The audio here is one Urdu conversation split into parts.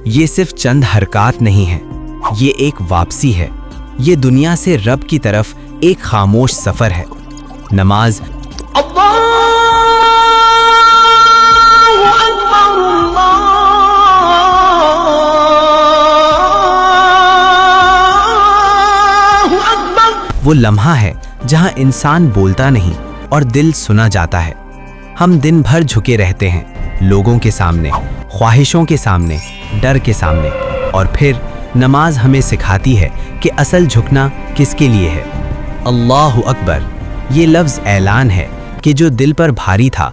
یہ صرف چند حرکات نہیں ہیں، یہ ایک واپسی ہے، یہ دنیا سے رب کی طرف ایک خاموش سفر ہے۔ نماز وہ لمحہ ہے جہاں انسان بولتا نہیں اور دل سنا جاتا ہے۔ ہم دن بھر جھکے رہتے ہیں، لوگوں کے سامنے، خواہشوں کے سامنے، ڈر کے سامنے، اور پھر نماز ہمیں سکھاتی ہے کہ اصل جھکنا کس کے لیے ہے۔ اللہ اکبر، یہ لفظ اعلان ہے کہ جو دل پر بھاری تھا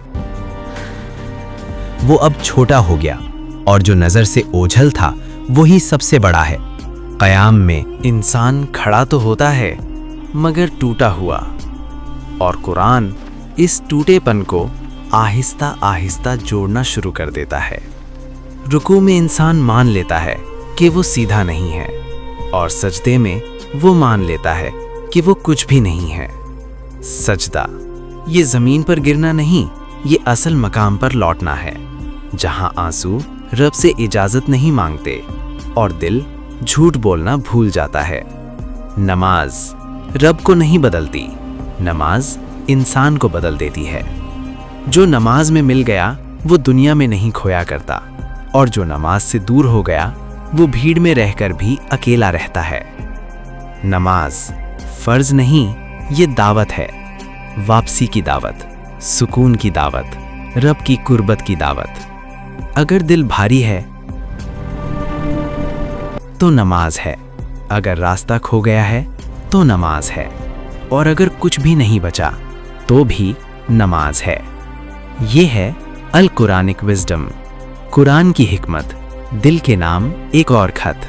وہ اب چھوٹا ہو گیا، اور جو نظر سے اوجھل تھا وہی سب سے بڑا ہے۔ قیام میں انسان کھڑا تو ہوتا ہے مگر ٹوٹا ہوا، اور قرآن اس ٹوٹے پن کو آہستہ آہستہ جوڑنا شروع کر دیتا ہے۔ رکوع میں انسان مان لیتا ہے کہ وہ سیدھا نہیں ہے، اور سجدے میں وہ مان لیتا ہے کہ وہ کچھ بھی نہیں ہے۔ سجدہ یہ زمین پر گرنا نہیں، یہ اصل مقام پر لوٹنا ہے، جہاں آنسو رب سے اجازت نہیں مانگتے اور دل جھوٹ بولنا بھول جاتا ہے۔ نماز رب کو نہیں بدلتی، نماز انسان کو بدل دیتی ہے۔ جو نماز میں مل گیا وہ دنیا میں نہیں کھویا کرتا، اور جو نماز سے دور ہو گیا وہ بھیڑ میں رہ کر بھی اکیلا رہتا ہے۔ نماز فرض نہیں، یہ دعوت ہے، واپسی کی دعوت، سکون کی دعوت، رب کی قربت کی دعوت۔ اگر دل بھاری ہے تو نماز ہے، اگر راستہ کھو گیا ہے تو نماز ہے، اور اگر کچھ بھی نہیں بچا تو بھی نماز ہے۔ یہ ہے القرآنک وزڈم، قرآن کی حکمت، دل کے نام ایک اور خط۔